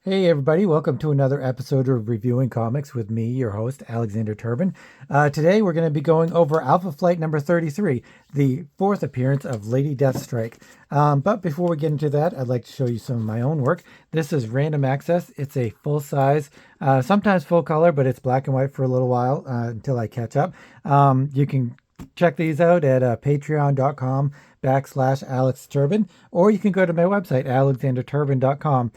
Hey everybody, welcome to another episode of Reviewing Comics with me, your host, Alexander Turbin. Today we're going to be going over Alphaflight number 33, the fourth appearance of Lady Deathstrike. But before we get into that, I'd like to show you some of my own work. This is Random Access. It's a full-size, sometimes full color, but it's black and white for a little while until I catch up. You can check these out at patreon.com/Alex Turbin, or you can go to my website, alexanderturbin.com.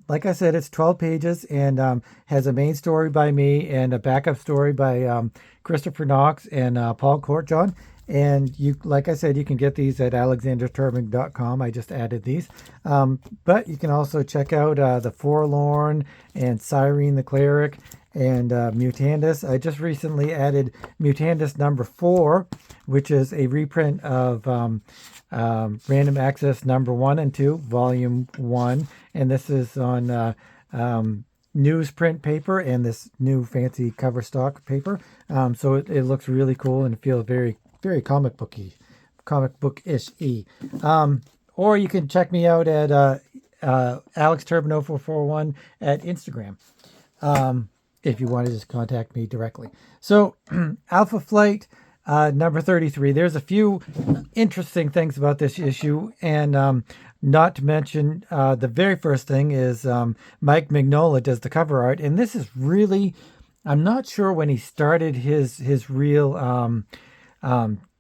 Like I said, it's 12 pages and has a main story by me and a backup story by Christopher Knox and Paul Courtjohn. And like I said, you can get these at alexanderturbin.com. I just added these. But you can also check out The Forlorn and Cyrene the Cleric and Mutandus. I just recently added Mutandus number 4, which is a reprint of Random Access number 1 and 2, volume 1. And this is on newsprint paper and this new fancy cover stock paper. So it looks really cool and it feels very, very comic bookish. Or you can check me out at AlexTurbin0441 at Instagram. If you want to just contact me directly. So Alphaflight number 33. There's a few interesting things about this issue, and not to mention the very first thing is Mike Mignola does the cover art, and this is really, I'm not sure when he started his real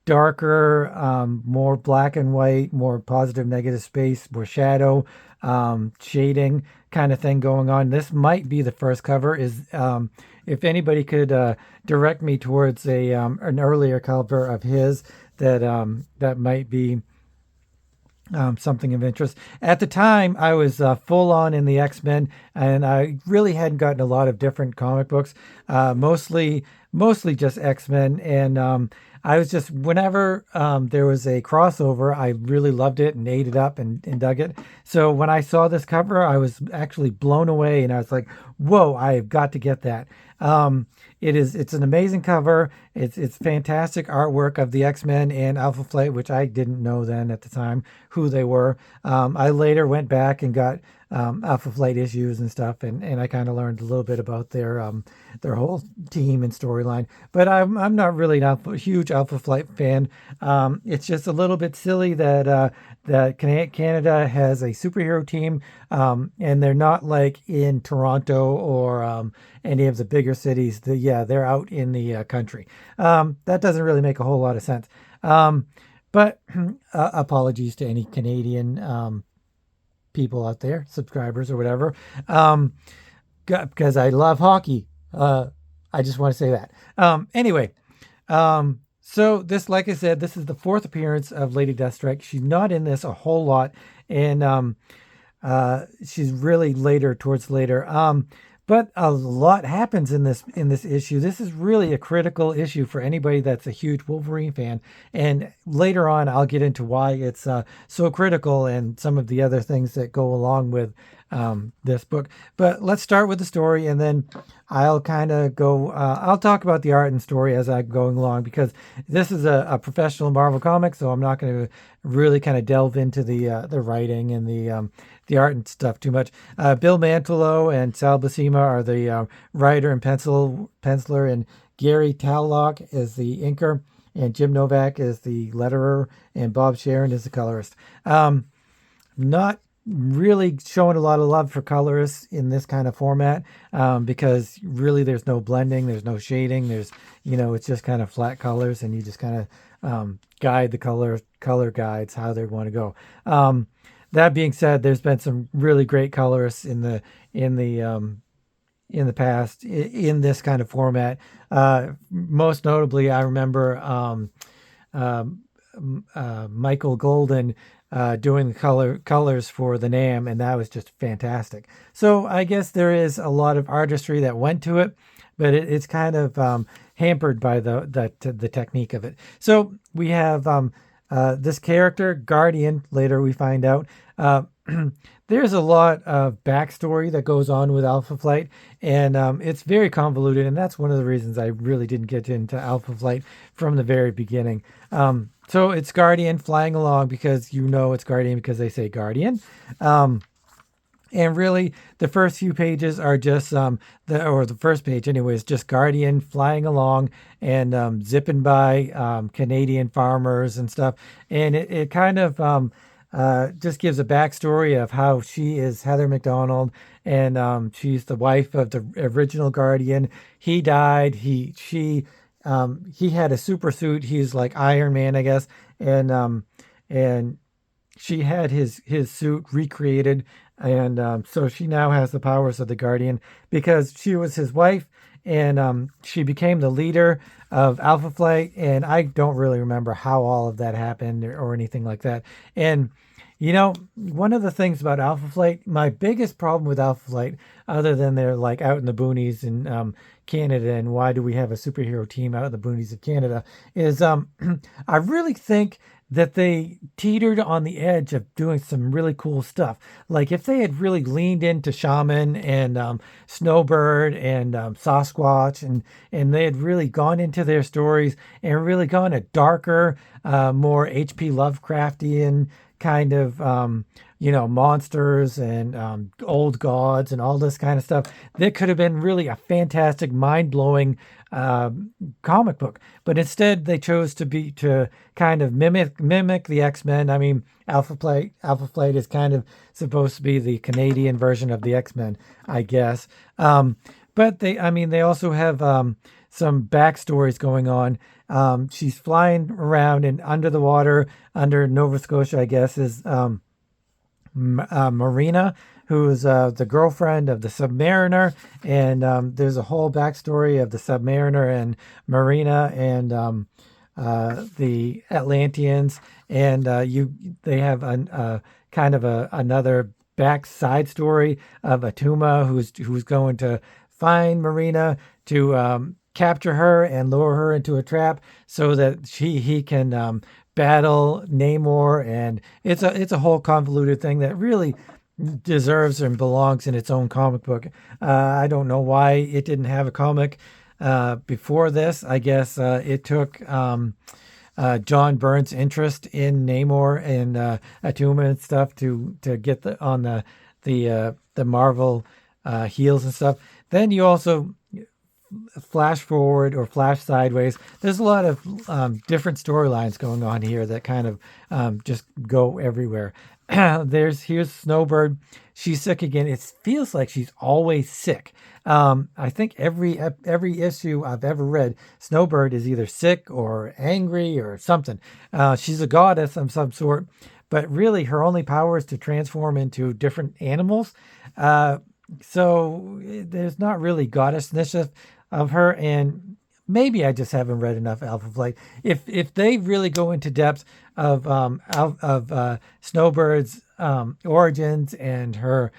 darker, more black and white, more positive negative space, more shadow, shading kind of thing going on. This might be the first cover. Is if anybody could direct me towards an earlier cover of his that might be something of interest. At the time, I was full on in the X-Men, and I really hadn't gotten a lot of different comic books, mostly just X-Men. And I was just, whenever there was a crossover, I really loved it and ate it up and dug it. So when I saw this cover, I was actually blown away, and I was like, whoa, I've got to get that. It's an amazing cover. It's fantastic artwork of the X-Men and Alphaflight, which I didn't know then at the time who they were. I later went back and got Alphaflight issues and stuff, and I kind of learned a little bit about their whole team and storyline. But I'm not really a huge Alphaflight fan. It's just a little bit silly that Canada has a superhero team, and they're not like in Toronto or any of the bigger cities. They're out in the country. That doesn't really make a whole lot of sense. But apologies to any Canadian people out there, subscribers or whatever, because I love hockey. I just want to say that. Anyway, so this, like I said, this is the fourth appearance of Lady Deathstrike. She's not in this a whole lot, and she's really towards later. But a lot happens in this issue. This is really a critical issue for anybody that's a huge Wolverine fan. And later on, I'll get into why it's so critical and some of the other things that go along with this book. But let's start with the story, and then I'll kind of go. I'll talk about the art and story as I'm going along, because this is a professional Marvel comic, so I'm not going to really kind of delve into the writing and the art and stuff too much. Bill Mantlo and Sal Buscema are the writer and penciler, and Gary Tallock is the inker, and Jim Novak is the letterer, and Bob Sharon is the colorist. Not really showing a lot of love for colorists in this kind of format, because really there's no blending, there's no shading, there's, it's just kind of flat colors, and you just kind of guide the color guides how they want to go. That being said, there's been some really great colorists in the past in this kind of format. Most notably, I remember Michael Golden doing the colors for the NAM, and that was just fantastic. So I guess there is a lot of artistry that went to it, but it's kind of hampered by the technique of it. So we have this character, Guardian, later we find out. There's a lot of backstory that goes on with Alphaflight, and it's very convoluted, and that's one of the reasons I really didn't get into Alphaflight from the very beginning. So it's Guardian flying along, because it's Guardian because they say Guardian. And really, the first few pages are just the first page anyway is just Guardian flying along and zipping by Canadian farmers and stuff, and it kind of just gives a backstory of how she is Heather McDonald, and she's the wife of the original Guardian. He died. He had a super suit. He's like Iron Man, I guess, and she had his suit recreated, and so she now has the powers of the Guardian because she was his wife, and she became the leader of Alphaflight. And I don't really remember how all of that happened or anything like that. And one of the things about Alphaflight, my biggest problem with Alphaflight, other than they're like out in the boonies in Canada, and why do we have a superhero team out in the boonies of Canada, is I really think that they teetered on the edge of doing some really cool stuff. Like if they had really leaned into Shaman and Snowbird and Sasquatch, and they had really gone into their stories and really gone a darker, more H.P. Lovecraftian kind of monsters and old gods and all this kind of stuff, that could have been really a fantastic, mind-blowing comic book. But instead they chose to kind of mimic the X-Men. I mean, Alphaflight is kind of supposed to be the Canadian version of the X-Men, I guess. But they also have some backstories going on. She's flying around, and under the water, under Nova Scotia, I guess, is Marina, who is the girlfriend of the Submariner. And there's a whole backstory of the Submariner and Marina and the Atlanteans. And they have kind of another back side story of Atuma, who's going to find Marina to capture her and lure her into a trap so that he can battle Namor. And it's a whole convoluted thing that really deserves and belongs in its own comic book. I don't know why it didn't have a comic before this. I guess it took John Byrne's interest in Namor and Atuma and stuff to get on the Marvel heels and stuff. Then you also flash forward or flash sideways. There's a lot of different storylines going on here that kind of just go everywhere. Here's Snowbird. She's sick again. It feels like she's always sick. I think every issue I've ever read, Snowbird is either sick or angry or something. She's a goddess of some sort, but really her only power is to transform into different animals. So there's not really goddessness of her, and maybe I just haven't read enough Alphaflight. If they really go into depth of Snowbird's origins and her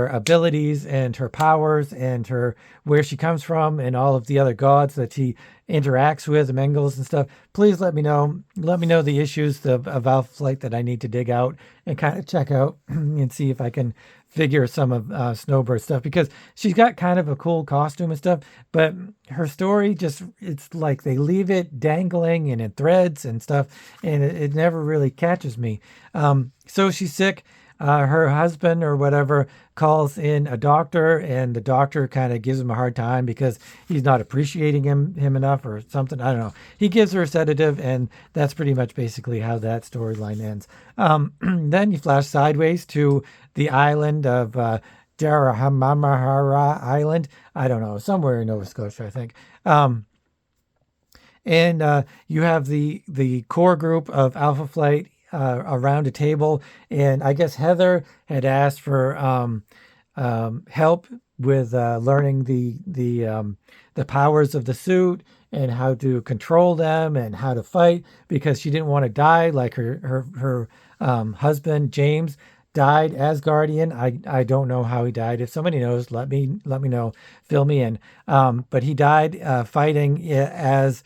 abilities and her powers and where she comes from and all of the other gods that she interacts with, Mengels and stuff, please let me know. Let me know the issues of Alphaflight that I need to dig out and kind of check out and see if I can figure some of Snowbird's stuff, because she's got kind of a cool costume and stuff, but her story it's like they leave it dangling and in threads and stuff, and it never really catches me. So she's sick. Her husband or whatever calls in a doctor, and the doctor kind of gives him a hard time because he's not appreciating him enough or something. I don't know. He gives her a sedative, and that's pretty much basically how that storyline ends. Then you flash sideways to the island of Darahamamahara Island. I don't know, somewhere in Nova Scotia, I think. And you have the core group of Alphaflight around a table, and I guess Heather had asked for help with learning the powers of the suit and how to control them and how to fight, because she didn't want to die like her husband James died as Guardian. I don't know how he died. If somebody knows, let me know, fill me in. But he died fighting as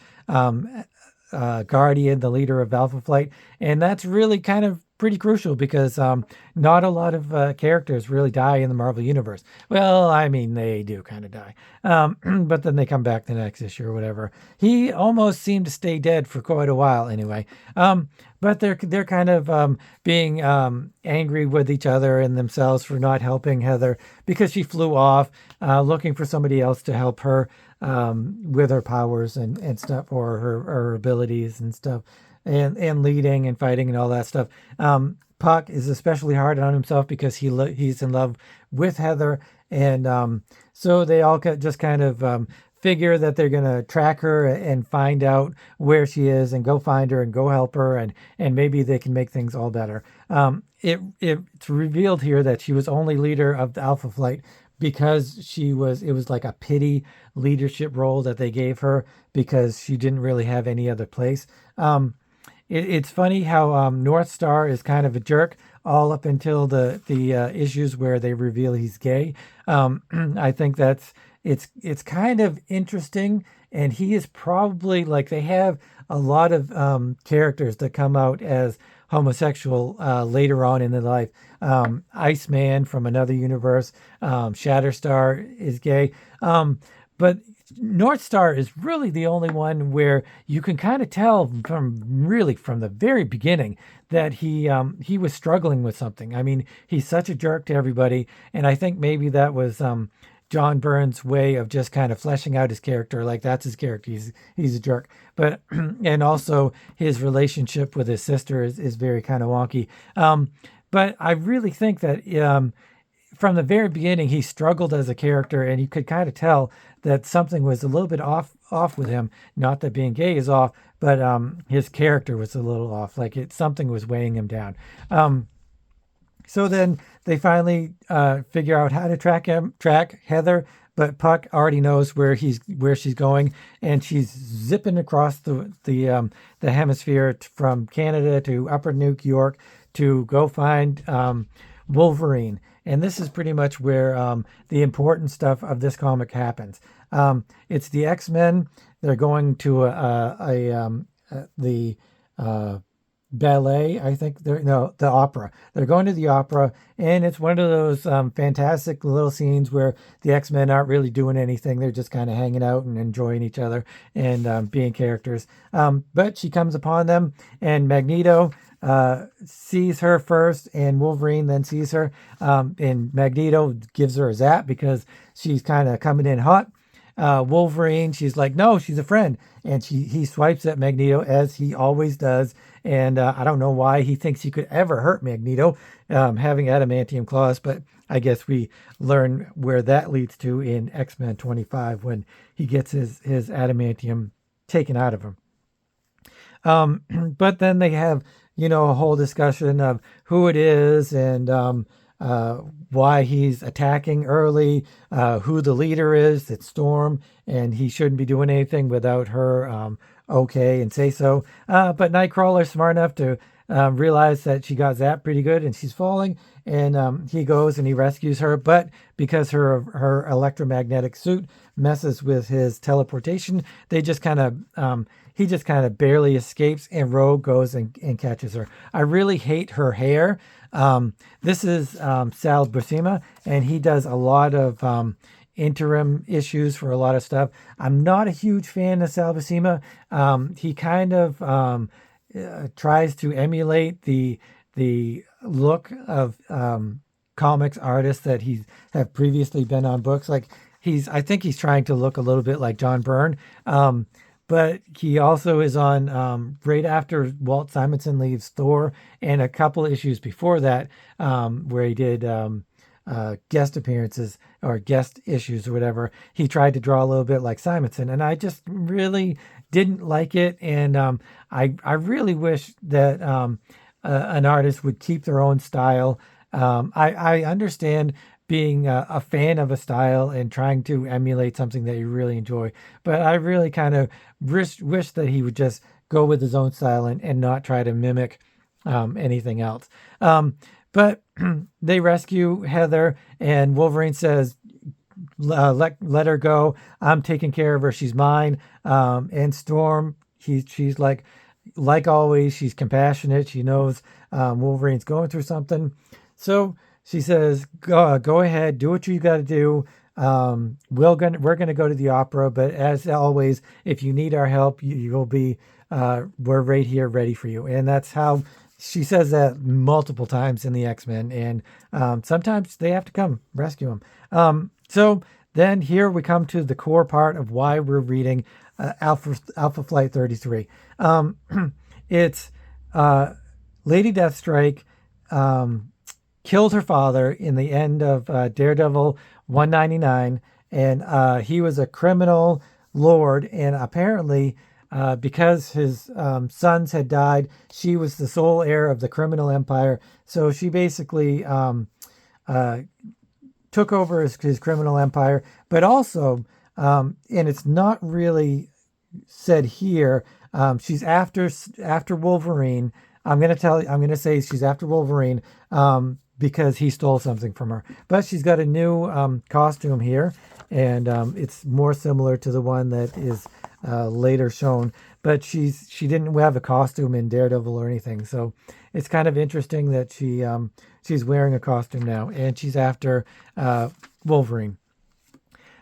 Guardian, the leader of Alphaflight, and that's really kind of pretty crucial because not a lot of characters really die in the Marvel Universe. Well, I mean, they do kind of die. But then they come back the next issue or whatever. He almost seemed to stay dead for quite a while anyway. But they're kind of being angry with each other and themselves for not helping Heather because she flew off looking for somebody else to help her with her powers and stuff, or her abilities and stuff, and leading and fighting and all that stuff. Puck is especially hard on himself because he's in love with Heather, and so they all just kind of figure that they're going to track her and find out where she is and go find her and go help her, and maybe they can make things all better. It's revealed here that she was only leader of the Alpha Flight because it was like a pity leadership role that they gave her because she didn't really have any other place. It's funny how North Star is kind of a jerk all up until the issues where they reveal he's gay. I think it's kind of interesting, and he is probably, like, they have a lot of characters that come out as homosexual later on in their life. Iceman from another universe, Shatterstar is gay, but North Star is really the only one where you can kind of tell from the very beginning that he was struggling with something. I mean, he's such a jerk to everybody, and I think maybe that was John Byrne's way of just kind of fleshing out his character. Like, that's his character. He's a jerk. But and also his relationship with his sister is very kind of wonky. But I really think that from the very beginning, he struggled as a character, and you could kind of tell that something was a little bit off with him. Not that being gay is off, but his character was a little off. Like, something was weighing him down. So then they finally figure out how to track Heather, but Puck already knows where she's going, and she's zipping across the hemisphere from Canada to Upper New York to go find Wolverine. And this is pretty much where the important stuff of this comic happens. It's the X-Men. They're going to the ballet, I think. The opera. They're going to the opera, and it's one of those fantastic little scenes where the X-Men aren't really doing anything. They're just kind of hanging out and enjoying each other and being characters. But she comes upon them, and Magneto sees her first, and Wolverine then sees her, and Magneto gives her a zap because she's kind of coming in hot. Wolverine, she's like, no, she's a friend, and he swipes at Magneto as he always does, and I don't know why he thinks he could ever hurt Magneto, having adamantium claws, but I guess we learn where that leads to in X-Men 25 when he gets his adamantium taken out of him. But then they have, a whole discussion of who it is and why he's attacking early, who the leader is. It's Storm, and he shouldn't be doing anything without her okay and say so. But Nightcrawler's smart enough to realize that she got zapped pretty good and she's falling, and he goes and he rescues her. But because her electromagnetic suit messes with his teleportation, he just kind of barely escapes, and Rogue goes and catches her. I really hate her hair. This is Sal Buscema, and he does a lot of interim issues for a lot of stuff. I'm not a huge fan of Sal Buscema. He kind of tries to emulate the look of comics artists that have previously been on books. Like, I think he's trying to look a little bit like John Byrne. But he also is on right after Walt Simonson leaves Thor, and a couple issues before that, where he did guest appearances or guest issues or whatever. He tried to draw a little bit like Simonson, and I just really didn't like it. And I really wish that an artist would keep their own style. I understand being a fan of a style and trying to emulate something that you really enjoy. But I really kind of wish that he would just go with his own style and not try to mimic anything else. But they rescue Heather, and Wolverine says, let her go. I'm taking care of her. She's mine. And Storm, she's like, like always, she's compassionate. She knows Wolverine's going through something. So she says, go ahead, do what you got to do. We're gonna go to the opera, but as always, if you need our help, you'll be we're right here ready for you. And that's how she says that multiple times in the X-Men, and sometimes they have to come rescue him. So then here we come to the core part of why we're reading Alpha Flight 33. It's Lady Deathstrike killed her father in the end of Daredevil 199, and he was a criminal lord, and apparently because his sons had died, she was the sole heir of the criminal empire. So she basically took over his criminal empire, but also, and it's not really said here, she's after Wolverine. I'm gonna say she's after Wolverine because he stole something from her. But she's got a new costume here, and it's more similar to the one that is later shown. But she didn't have a costume in Daredevil or anything, so it's kind of interesting that she's wearing a costume now, and she's after Wolverine.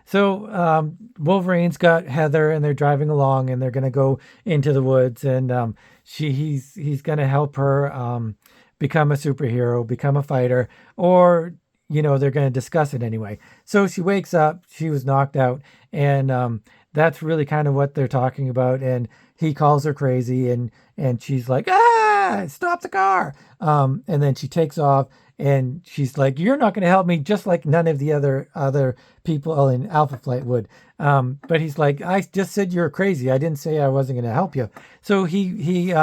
So Wolverine's got Heather, and they're driving along, and they're going to go into the woods, and he's going to help her become a superhero, become a fighter, or they're going to discuss it anyway. So she wakes up. She was knocked out, and that's really kind of what they're talking about. And he calls her crazy, and she's like, stop the car. And then she takes off. And she's like, you're not going to help me, just like none of the other people in Alpha Flight would. But he's like, I just said you're crazy. I didn't say I wasn't going to help you. So he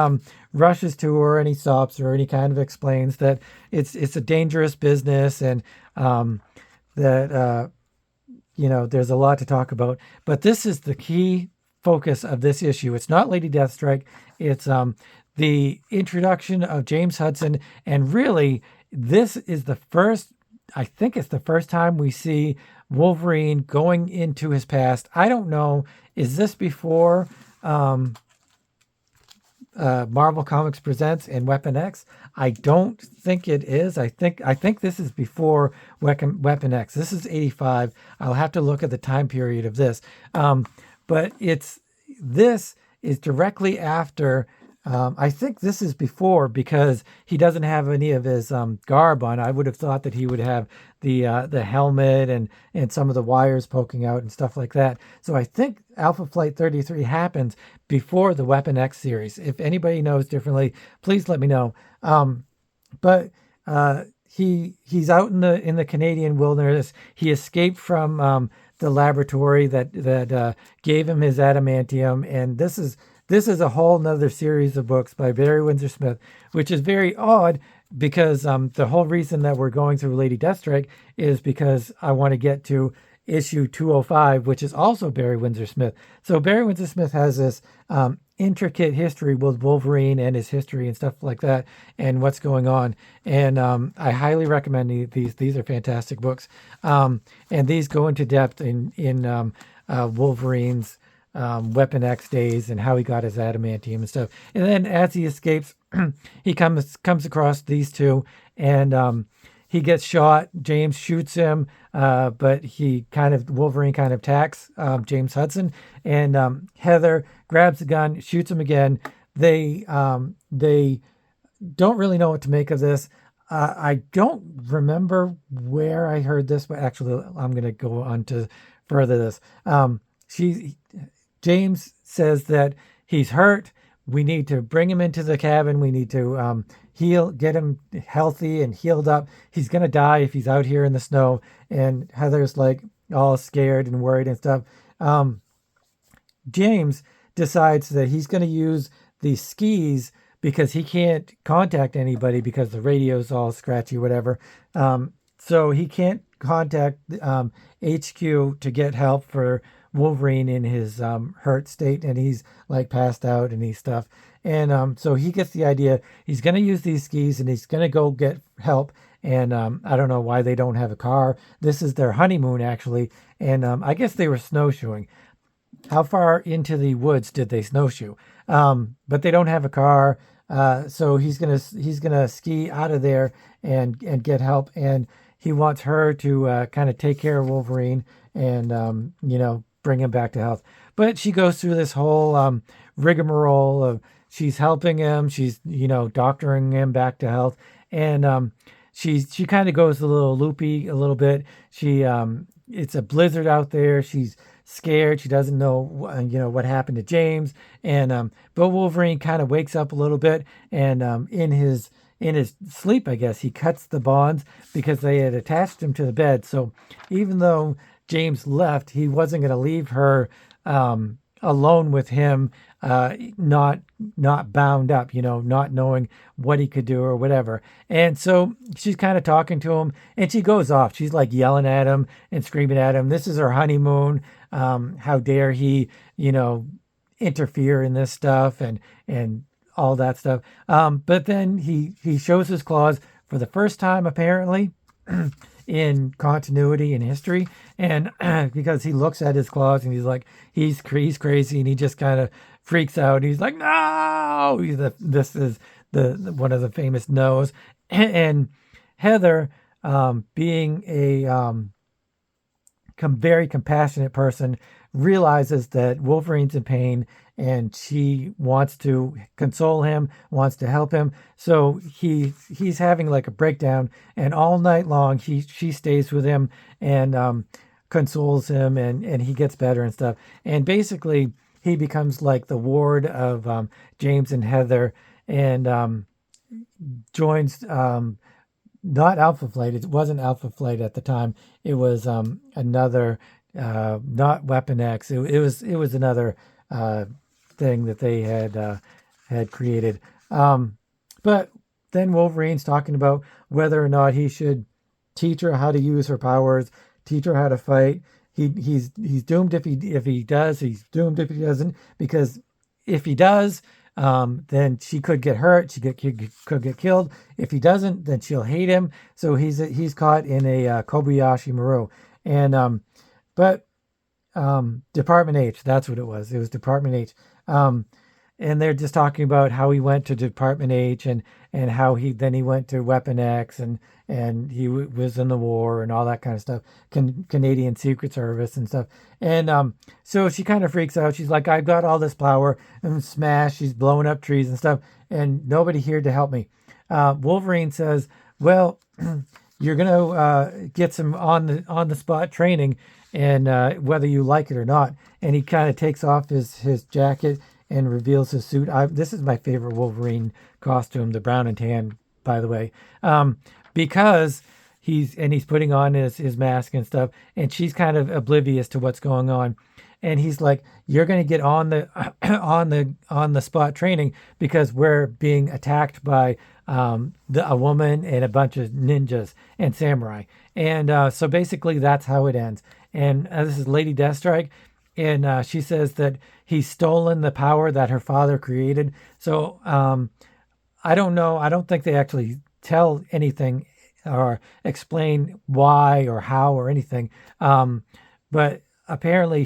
rushes to her, and he stops her, and he kind of explains that it's a dangerous business, and that there's a lot to talk about. But this is the key focus of this issue. It's not Lady Deathstrike. It's the introduction of James Hudson, and really, this is I think it's the first time we see Wolverine going into his past. I don't know, is this before Marvel Comics Presents and Weapon X? I don't think it is. I think this is before Weapon X. This is 85. I'll have to look at the time period of this. But this is directly after. I think this is before, because he doesn't have any of his garb on. I would have thought that he would have the helmet and some of the wires poking out and stuff like that. So I think Alpha Flight 33 happens before the Weapon X series. If anybody knows differently, please let me know. But he's out in the Canadian wilderness. He escaped from the laboratory that gave him his adamantium, and this is a whole nother series of books by Barry Windsor Smith, which is very odd because the whole reason that we're going through Lady Deathstrike is because I want to get to issue 205, which is also Barry Windsor Smith. So Barry Windsor Smith has this intricate history with Wolverine and his history and stuff like that and what's going on. And I highly recommend these. These are fantastic books. And these go into depth in Wolverine's Weapon X days and how he got his adamantium and stuff. And then as he escapes, he comes across these two, and he gets shot. James shoots him, but Wolverine kind of attacks James Hudson, and Heather grabs the gun, shoots him again. They don't really know what to make of this. I don't remember where I heard this, but actually I'm going to go on to further this. James says that he's hurt. We need to bring him into the cabin. We need to get him healthy and healed up. He's going to die if he's out here in the snow. And Heather's like all scared and worried and stuff. James decides that he's going to use these skis because he can't contact anybody because the radio's all scratchy, whatever. So he can't contact HQ to get help for Wolverine in his hurt state, and he's like passed out and he's stuff. And so he gets the idea. He's going to use these skis, and he's going to go get help. And I don't know why they don't have a car. This is their honeymoon, actually. And I guess they were snowshoeing. how far into the woods did they snowshoe? But they don't have a car, so he's gonna ski out of there and get help, and he wants her to kind of take care of Wolverine and bring him back to health. But she goes through this whole rigmarole of she's helping him, she's doctoring him back to health, and she kind of goes a little loopy a little bit. She It's a blizzard out there. She's scared. She doesn't know what happened to James, and but Wolverine kind of wakes up a little bit, and in his sleep, I guess, he cuts the bonds because they had attached him to the bed. So even though James left, he wasn't going to leave her alone with him, not bound up, not knowing what he could do or whatever. And so she's kind of talking to him, and she goes off. She's like yelling at him and screaming at him. This is her honeymoon. How dare he, interfere in this stuff and all that stuff. But then he shows his claws for the first time, apparently, in continuity in history, and because he looks at his claws and he's like he's crazy, and he just kind of freaks out. He's like, no. This is the one of the famous no's. And Heather, being a very compassionate person, realizes that Wolverine's in pain, and she wants to console him, wants to help him. So he's having like a breakdown, and all night long she stays with him and consoles him, and he gets better and stuff. And basically he becomes like the ward of James and Heather, and joins not Alphaflight. It wasn't Alphaflight at the time. It was another, not Weapon X. It was another thing that they had created. But then Wolverine's talking about whether or not he should teach her how to use her powers, teach her how to fight. He's doomed if he does. He's doomed if he doesn't, because if he does, then she could get hurt. She could get killed. If he doesn't, then she'll hate him. So he's caught in a Kobayashi Maru. And but Department H, that's what it was. It was Department H. And they're just talking about how he went to Department H, and how he went to Weapon X, and he was in the war and all that kind of stuff, Canadian Secret Service and stuff. And so she kind of freaks out. She's like, I've got all this power, and smash, she's blowing up trees and stuff, and nobody here to help me. Wolverine says, well, you're gonna get some on the spot training, and whether you like it or not. And he kind of takes off his jacket and reveals his suit. This is my favorite Wolverine costume, the brown and tan, by the way, because he's putting on his mask and stuff, and she's kind of oblivious to what's going on. And he's like, you're going to get on the on the spot training, because we're being attacked by a woman and a bunch of ninjas and samurai. And so basically that's how it ends. And this is Lady Deathstrike. And she says that he's stolen the power that her father created. So I don't know. I don't think they actually tell anything or explain why or how or anything. But apparently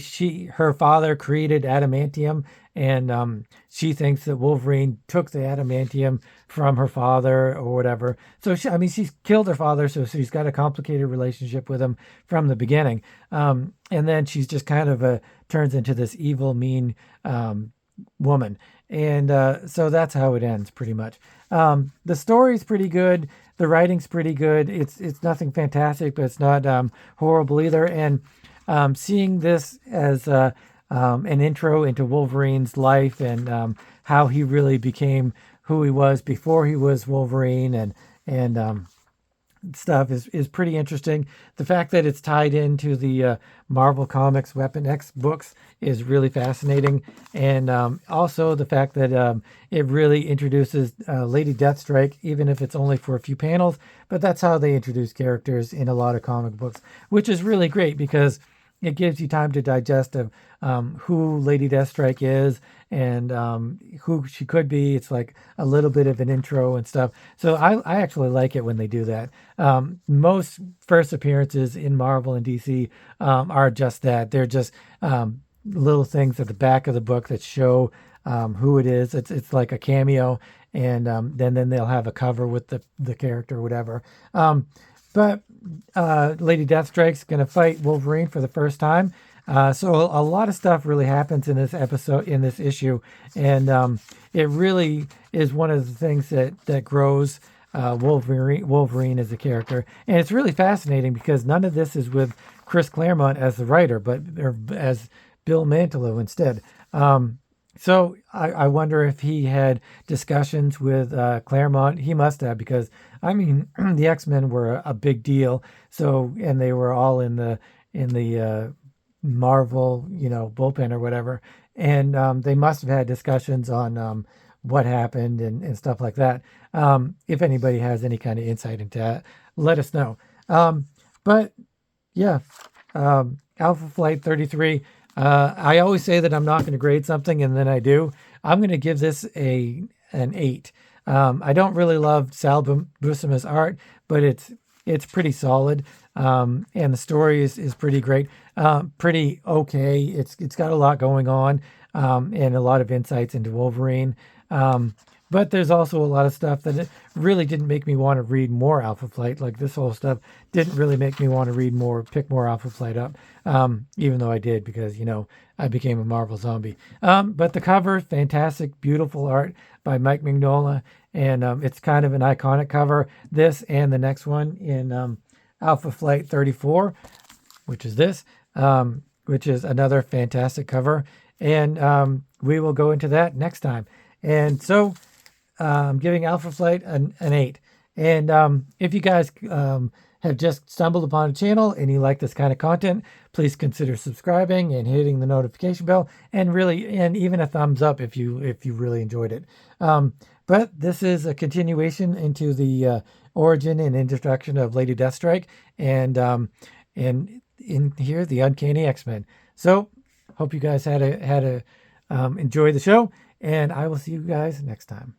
her father created adamantium, and she thinks that Wolverine took the adamantium from her father or whatever. So she's killed her father, so she's got a complicated relationship with him from the beginning. And then she's just kind of turns into this evil, mean woman. And so that's how it ends, pretty much. The story's pretty good. The writing's pretty good. It's nothing fantastic, but it's not horrible either. And seeing this as an intro into Wolverine's life, and how he really became who he was before he was Wolverine, and stuff is pretty interesting. The fact that it's tied into the Marvel Comics Weapon X books is really fascinating. And also the fact that it really introduces Lady Deathstrike, even if it's only for a few panels. But that's how they introduce characters in a lot of comic books, which is really great, because it gives you time to digest of who Lady Deathstrike is, and who she could be. It's like a little bit of an intro and stuff. So I actually like it when they do that. Most first appearances in Marvel and DC are just that. They're just little things at the back of the book that show who it is. It's like a cameo, and then they'll have a cover with the character or whatever. But Lady Deathstrike's going to fight Wolverine for the first time. So a lot of stuff really happens in this episode, in this issue, and it really is one of the things that grows Wolverine as a character. And it's really fascinating because none of this is with Chris Claremont as the writer, but as Bill Mantlo instead. So I wonder if he had discussions with Claremont. He must have, because I mean the X-Men were a big deal. So, and they were all in the Marvel, bullpen or whatever, and they must have had discussions on what happened and stuff like that. If anybody has any kind of insight into that, let us know. But yeah, Alphaflight 33. I always say that I'm not going to grade something, and then I do. I'm going to give this an 8. I don't really love Sal Buscema's art, but it's pretty solid, and the story is pretty great, pretty okay. It's got a lot going on, and a lot of insights into Wolverine. But there's also a lot of stuff that it really didn't make me want to read more Alphaflight. Like this whole stuff didn't really make me want to read more, pick more Alphaflight up, even though I did, because, I became a Marvel zombie. But the cover, fantastic, beautiful art by Mike Mignola. And it's kind of an iconic cover. This and the next one in Alphaflight 34, which is this, which is another fantastic cover. And we will go into that next time. And so I'm giving Alphaflight an 8. And if you guys have just stumbled upon a channel and you like this kind of content, please consider subscribing and hitting the notification bell, and even a thumbs up if you really enjoyed it. But this is a continuation into the origin and introduction of Lady Deathstrike, and in here the Uncanny X-Men. So hope you guys had a enjoy the show, and I will see you guys next time.